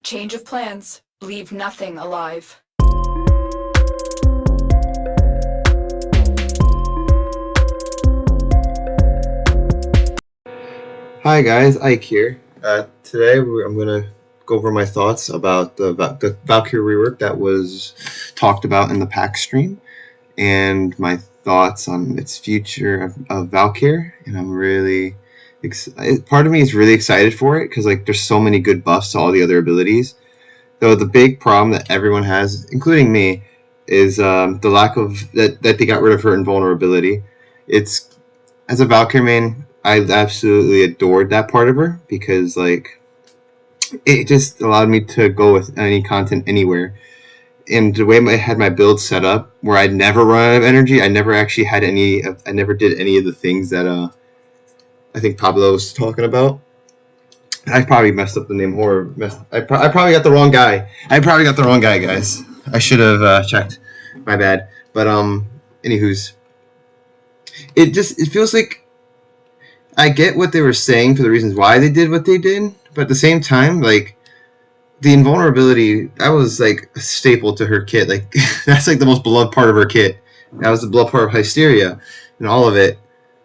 Change of plans. Leave nothing alive. Hi guys, Ike here. Today I'm gonna go over my thoughts about the Valkyr rework that was talked about in the pack stream, and my thoughts on its future of Valkyr. And I'm really part of me is really excited for it because like there's so many good buffs to all the other abilities. Though the big problem that everyone has, including me, is the lack of that they got rid of her invulnerability. It's As a Valkyr main, I absolutely adored that part of her because like it just allowed me to go with any content anywhere. And the way I had my build set up, where I'd never run out of energy, I never actually had any. I never did any of the things that I think Pablo was talking about. I probably messed up the name I probably got the wrong guy. Guys. I should have checked. My bad. But anywho's, it feels like I get what they were saying for the reasons why they did what they did, but at the same time, like the invulnerability, that was like a staple to her kit. Like that's like the most beloved part of her kit. That was the beloved part of Hysteria and all of it.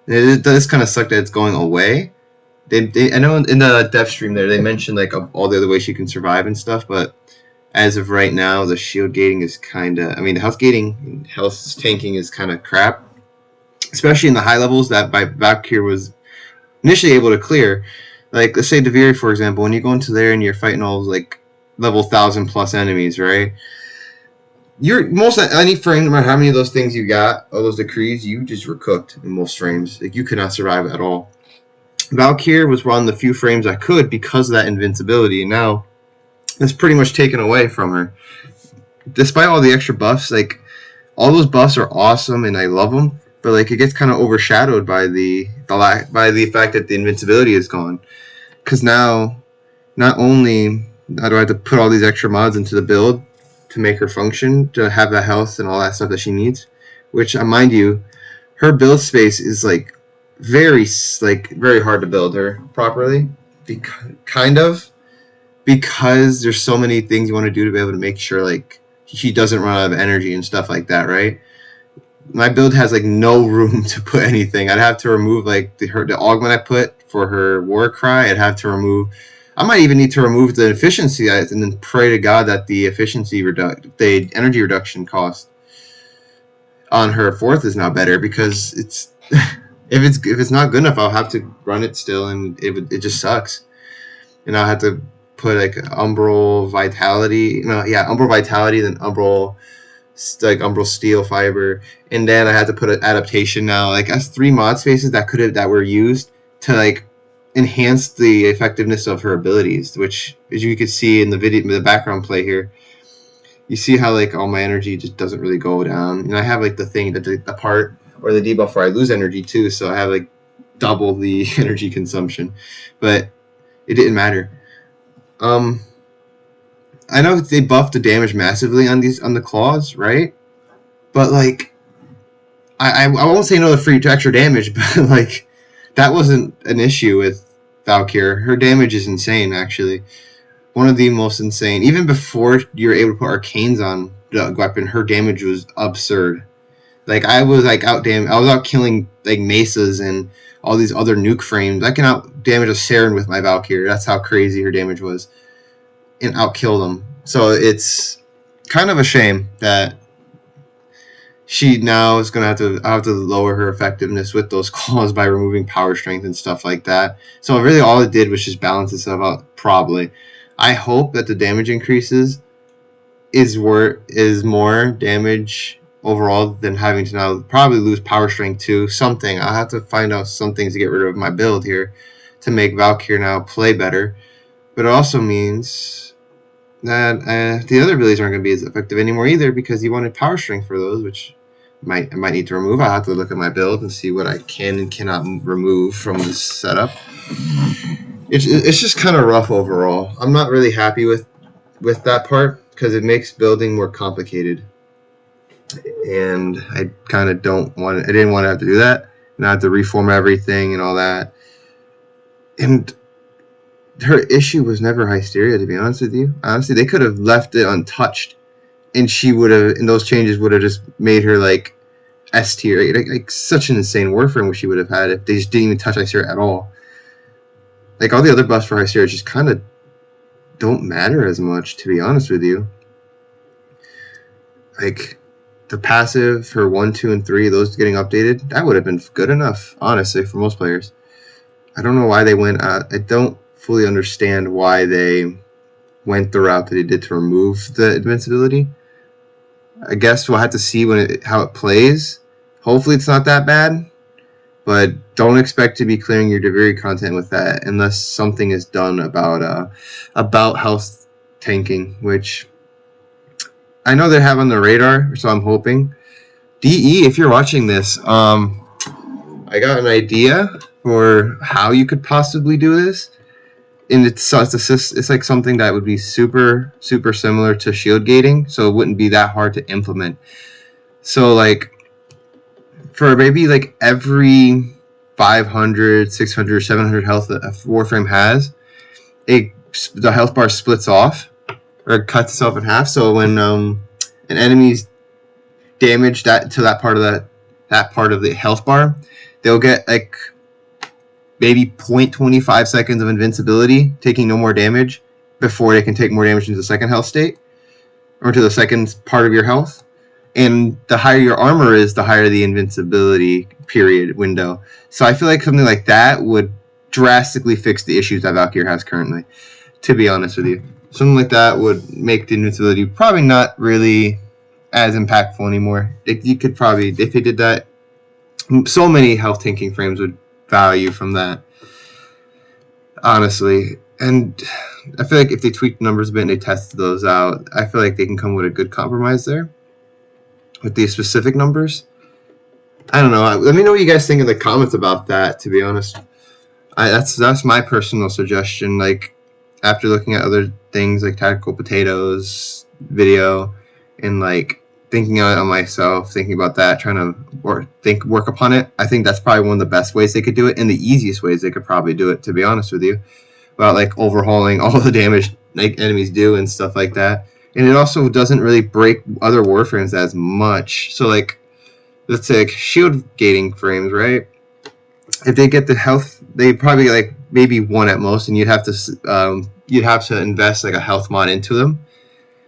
It does kind of suck that it's going away. I know in the dev stream there they mentioned like all the other ways she can survive and stuff, but as of right now, the shield gating is kind of. I mean, the health gating and health tanking is kind of crap, especially in the high levels that Valkyr was initially able to clear. Like let's say Deviri, for example, when you go into there and you're fighting all those, like level 1,000+ enemies, right? You're most any frame, no matter how many of those things you got, all those decrees, you just were cooked in most frames. Like you could not survive at all. Valkyr was one of the few frames I could because of that invincibility, and now it's pretty much taken away from her. Despite all the extra buffs, like all those buffs are awesome and I love them, but like it gets kind of overshadowed by the fact that the invincibility is gone. Because now, not only do I have to put all these extra mods into the build to make her function, to have the health and all that stuff that she needs, which mind you, her build space is like very hard to build her properly, because there's so many things you want to do to be able to make sure like she doesn't run out of energy and stuff like that, right? My build has like no room to put anything. I'd have to remove like the augment I put for her war cry. I might even need to remove the efficiency and then pray to God that the the energy reduction cost on her fourth is now better, because it's if it's not good enough, I'll have to run it still, and it just sucks. And I'll have to put like Umbral Vitality, Umbral Vitality, then Umbral Steel Fiber, and then I had to put an adaptation now. Like that's 3 mod spaces that were used to like enhance the effectiveness of her abilities, which, as you can see in the background play here, you see how like all my energy just doesn't really go down. And I have like the thing that the part or the debuff where I lose energy too, so I have like double the energy consumption, but it didn't matter. I know they buffed the damage massively on the claws, right? But like I won't say no to free extra damage, but like that wasn't an issue with Valkyr. Her damage is insane, actually. One of the most insane. Even before you were able to put arcanes on the weapon, her damage was absurd. Like I was out killing like mesas and all these other nuke frames. I can out damage a Saren with my Valkyr. That's how crazy her damage was, and outkill them. So it's kind of a shame that she now is gonna have to lower her effectiveness with those claws by removing power strength and stuff like that. So really, all it did was just balance itself out. Probably, I hope that the damage increases is more damage overall than having to now probably lose power strength too. Something I'll have to find out some things to get rid of my build here to make Valkyr now play better. But it also means that the other abilities aren't going to be as effective anymore either, because you wanted power strength for those, which I might need to remove. I'll have to look at my build and see what I can and cannot remove from this setup. It's just kind of rough overall. I'm not really happy with that part, because it makes building more complicated, and I kind of I didn't want to have to do that, and I have to reform everything and all that. And her issue was never hysteria, to be honest with you. Honestly, they could have left it untouched, and she would have, and those changes would have just made her like S tier, like such an insane warframe she would have had if they just didn't even touch hysteria at all. Like all the other buffs for hysteria just kind of don't matter as much, to be honest with you. Like the passive for 1, 2, and 3, those getting updated, that would have been good enough, honestly, for most players. I don't know why they went. I don't fully understand why they went the route that they did to remove the invincibility. I guess we'll have to see how it plays. Hopefully, it's not that bad, but don't expect to be clearing your Deviri content with that unless something is done about health tanking, which I know they have on the radar. So I'm hoping. DE, if you're watching this, I got an idea for how you could possibly do this, and it's like something that would be super similar to shield gating, so it wouldn't be that hard to implement. So like for maybe like every 500, 600, 700 health that a Warframe has, the health bar splits off or cuts itself in half. So when an enemy's damaged that part of the health bar, they'll get like maybe 0.25 seconds of invincibility, taking no more damage before they can take more damage into the second health state or to the second part of your health. And the higher your armor is, the higher the invincibility period window. So I feel like something like that would drastically fix the issues that Valkyr has currently, to be honest with you. Something like that would make the invincibility probably not really as impactful anymore. You could probably, if they did that, so many health tanking frames would value from that, honestly. And I feel like if they tweak the numbers a bit and they test those out, I feel like they can come with a good compromise there with these specific numbers. I don't know. Let me know what you guys think in the comments about that, to be honest. That's my personal suggestion. Like, after looking at other things like Tactical Potatoes video and like thinking on myself, thinking about that, trying to work upon it, I think that's probably one of the best ways they could do it and the easiest ways they could probably do it, to be honest with you, about like overhauling all the damage like enemies do and stuff like that. And it also doesn't really break other warframes as much. So like, let's say like shield gating frames, right? If they get the health, they probably like maybe one at most, and you'd have to invest like a health mod into them,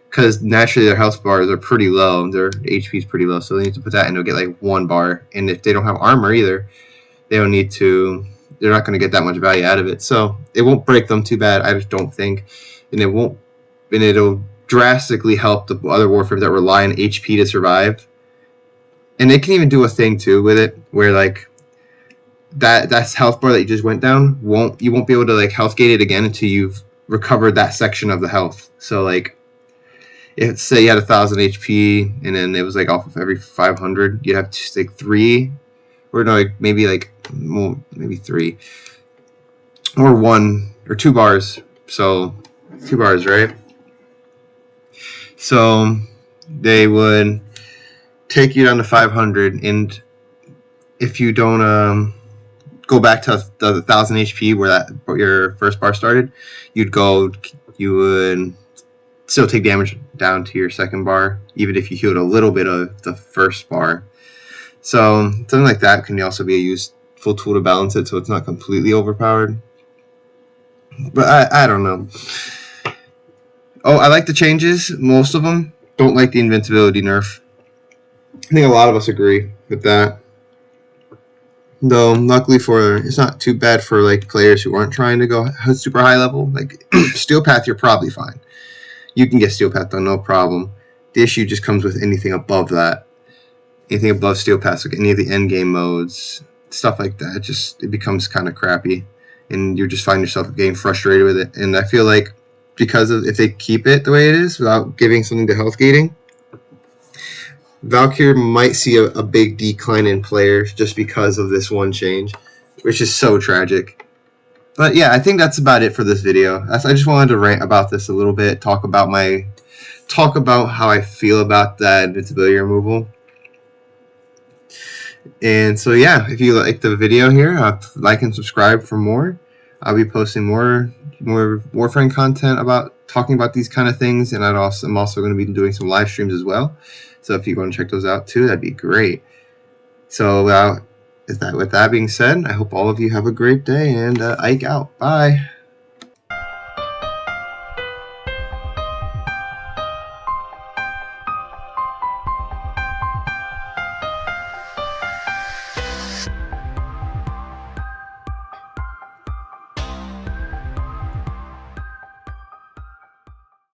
because naturally their health bars are pretty low, their HP is pretty low, so they need to put that in to get like 1 bar. And if they don't have armor either, they're not going to get that much value out of it. So it won't break them too bad, I just don't think, and it'll drastically help the other warframes that rely on HP to survive. And they can even do a thing too with it where like that's health bar that you just went down, you won't be able to like health gate it again until you've recovered that section of the health. So like, if say you had 1,000 HP and then it was like off of every 500, you'd have to take 3, or no, like maybe 3, or 1 or 2 bars. So 2 bars, right? So they would take you down to 500, and if you don't go back to the 1,000 HP where your first bar started, you would still take damage down to your second bar, even if you healed a little bit of the first bar. So something like that can also be a useful tool to balance it, so it's not completely overpowered. But I don't know. Oh, I like the changes, most of them. Don't like the invincibility nerf. I think a lot of us agree with that. Though, luckily it's not too bad for like players who aren't trying to go super high level. Like Steel Path, you're probably fine. You can get Steel Path though, no problem. The issue just comes with anything above that. Anything above Steel Path, like any of the end game modes, stuff like that, it becomes kind of crappy, and you just find yourself getting frustrated with it. And I feel like if they keep it the way it is without giving something to health gating, Valkyr might see a big decline in players just because of this one change, which is so tragic. But yeah, I think that's about it for this video. I just wanted to rant about this a little bit, talk about how I feel about that invincibility removal. And so yeah, if you like the video here, like and subscribe for more. I'll be posting more more Warframe content about talking about these kind of things, and I'm also going to be doing some live streams as well. So if you want to check those out too, that'd be great. So with that being said, I hope all of you have a great day, and Ike out. Bye.